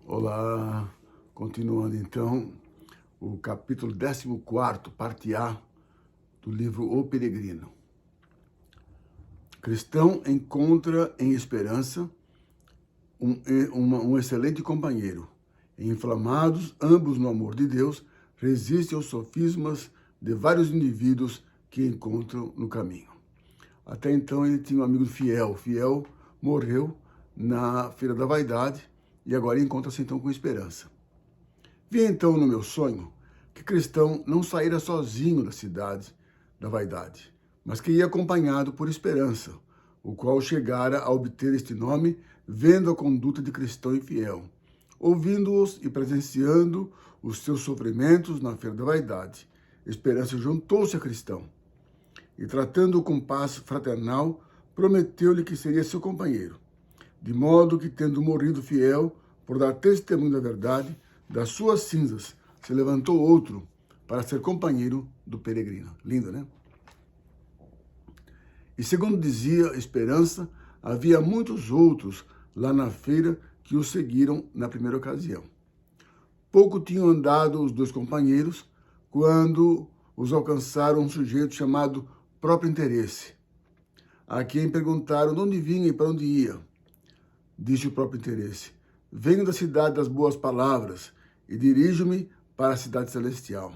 Olá, continuando então o capítulo 14º, parte A, do livro O Peregrino. Cristão encontra em esperança um excelente companheiro. Inflamados, ambos no amor de Deus, resistem aos sofismas de vários indivíduos que encontram no caminho. Até então ele tinha um amigo fiel. Fiel morreu na Feira da Vaidade, e agora encontra-se então com esperança. Vi então no meu sonho que Cristão não saíra sozinho da cidade da vaidade, mas que ia acompanhado por Esperança, o qual chegara a obter este nome vendo a conduta de Cristão infiel, ouvindo-os e presenciando os seus sofrimentos na Feira da Vaidade. Esperança juntou-se a Cristão e, tratando-o com paz fraternal, prometeu-lhe que seria seu companheiro. De modo que, tendo morrido fiel, por dar testemunho da verdade, das suas cinzas se levantou outro para ser companheiro do peregrino. Lindo, né? E segundo dizia Esperança, havia muitos outros lá na feira que o seguiram na primeira ocasião. Pouco tinham andado os dois companheiros quando os alcançaram um sujeito chamado Próprio Interesse, a quem perguntaram de onde vinha e para onde ia. Disse o Próprio Interesse: venho da cidade das boas palavras e dirijo-me para a cidade celestial.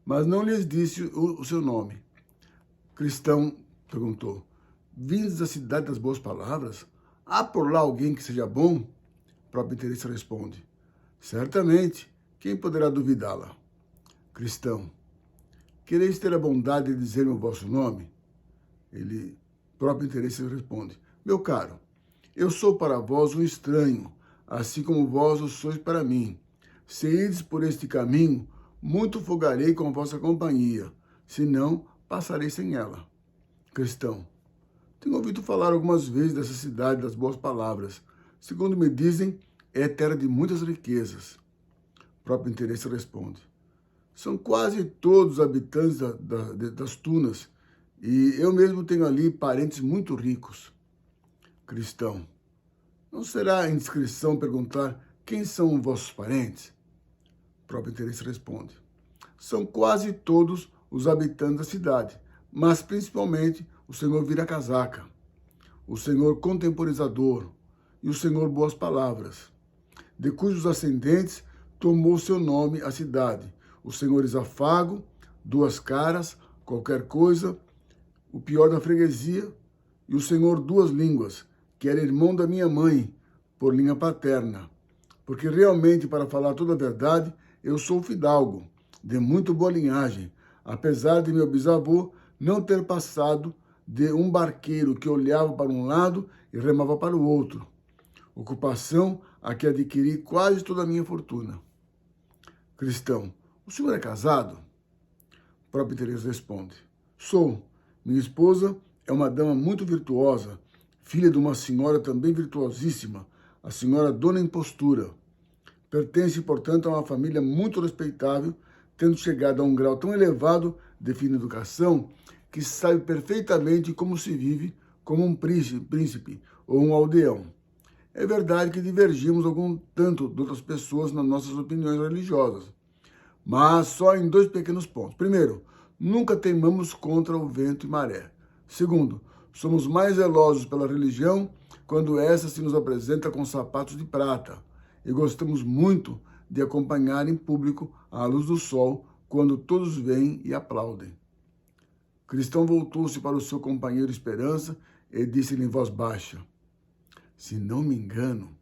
Mas não lhes disse o seu nome. Cristão perguntou: vindos da cidade das boas palavras? Há por lá alguém que seja bom? O Próprio Interesse responde: certamente, quem poderá duvidá-la? Cristão: quereis ter a bondade de dizer-me o vosso nome? Próprio Interesse responde: meu caro, eu sou para vós um estranho, assim como vós o sois para mim. Se ides por este caminho, muito folgarei com a vossa companhia, senão passarei sem ela. Cristão: tenho ouvido falar algumas vezes dessa cidade das boas palavras. Segundo me dizem, é terra de muitas riquezas. Próprio Interesse responde: são quase todos os habitantes das Tunas, e eu mesmo tenho ali parentes muito ricos. Cristão: não será indiscrição perguntar quem são vossos parentes? Próprio Interesse responde: são quase todos os habitantes da cidade, mas principalmente o senhor Vira-Casaca, o senhor Contemporizador e o senhor Boas Palavras, de cujos ascendentes tomou seu nome a cidade, o senhor Isafago, Duas Caras, Qualquer Coisa, o Pior da Freguesia, e o senhor Duas Línguas, que era irmão da minha mãe, por linha paterna. Porque realmente, para falar toda a verdade, eu sou fidalgo, de muito boa linhagem, apesar de meu bisavô não ter passado de um barqueiro que olhava para um lado e remava para o outro, ocupação a que adquiri quase toda a minha fortuna. Cristão: o senhor é casado? Próprio Interesse responde: sou. Minha esposa é uma dama muito virtuosa, filha de uma senhora também virtuosíssima, a senhora Dona Impostura. Pertence, portanto, a uma família muito respeitável, tendo chegado a um grau tão elevado de fina educação que sabe perfeitamente como se vive como um príncipe ou um aldeão. É verdade que divergimos algum tanto de outras pessoas nas nossas opiniões religiosas, mas só em dois pequenos pontos. Primeiro, nunca teimamos contra o vento e maré. Segundo, somos mais zelosos pela religião quando essa se nos apresenta com sapatos de prata, e gostamos muito de acompanhar em público a luz do sol quando todos vêm e aplaudem. Cristão voltou-se para o seu companheiro Esperança e disse-lhe em voz baixa: se não me engano,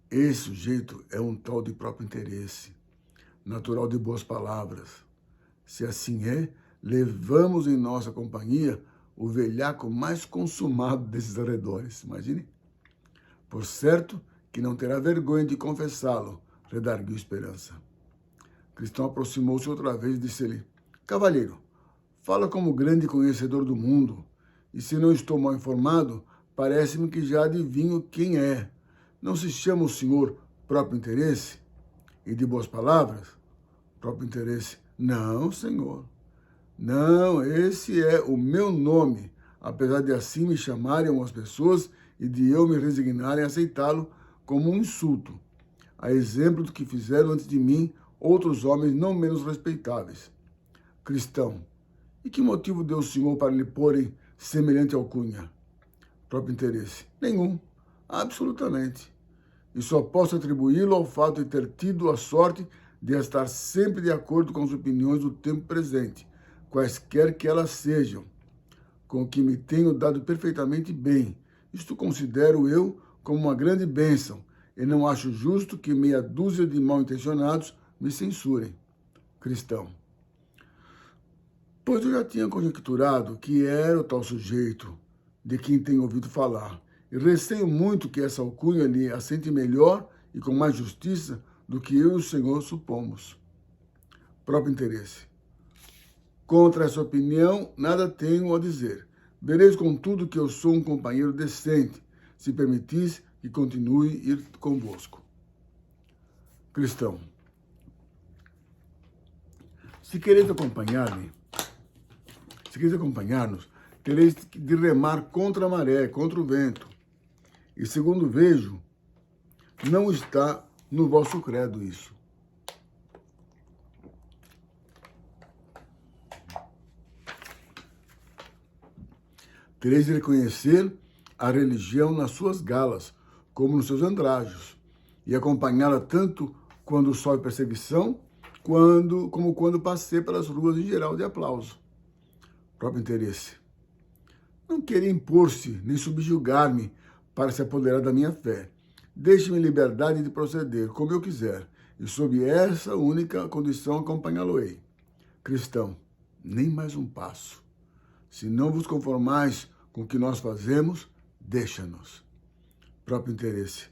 esse sujeito é um tal de Próprio Interesse, natural de boas palavras. Se assim é, levamos em nossa companhia o velhaco mais consumado desses arredores. Imagine. Por certo que não terá vergonha de confessá-lo, redarguiu Esperança. Cristão aproximou-se outra vez e disse-lhe: cavalheiro, fala como grande conhecedor do mundo, e se não estou mal informado, parece-me que já adivinho quem é. Não se chama o senhor Próprio Interesse? E de boas palavras? Próprio Interesse: não, senhor. Não, esse é o meu nome, apesar de assim me chamarem algumas pessoas e de eu me resignar em aceitá-lo como um insulto. a exemplo do que fizeram antes de mim outros homens não menos respeitáveis. Cristão, e que motivo deu o Senhor para lhe porem semelhante alcunha? Próprio interesse. Nenhum. Absolutamente. E só posso atribuí-lo ao fato de ter tido a sorte de estar sempre de acordo com as opiniões do tempo presente, quaisquer que elas sejam, com o que me tenho dado perfeitamente bem. Isto considero eu como uma grande bênção, e não acho justo que meia dúzia de mal-intencionados me censurem. Cristão. Pois eu já tinha conjecturado que era o tal sujeito de quem tenho ouvido falar, e receio muito que essa alcunha lhe assente melhor e com mais justiça do que eu e o Senhor supomos. Próprio interesse. Contra essa opinião, nada tenho a dizer. Vereis, contudo, que eu sou um companheiro decente, se permitis que continue ir convosco. Cristão. Se quereis acompanhar-nos, tereis de remar contra a maré, contra o vento. E segundo vejo, não está no vosso credo isso. Tereis de reconhecer a religião nas suas galas, como nos seus andrajos, e acompanhá-la tanto quando sofre perseguição, como quando passei pelas ruas em geral de aplauso. Próprio interesse. Não queria impor-se, nem subjugar-me para se apoderar da minha fé. Deixe-me liberdade de proceder, como eu quiser, e sob essa única condição acompanhá-lo-ei. Cristão, nem mais um passo. Se não vos conformais com o que nós fazemos, deixa-nos. Próprio interesse.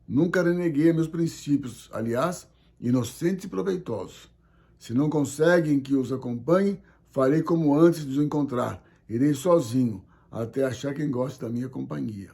Nunca reneguei meus princípios, aliás, inocentes e proveitosos. Se não conseguem que os acompanhe, farei como antes de os encontrar. Irei sozinho, até achar quem goste da minha companhia.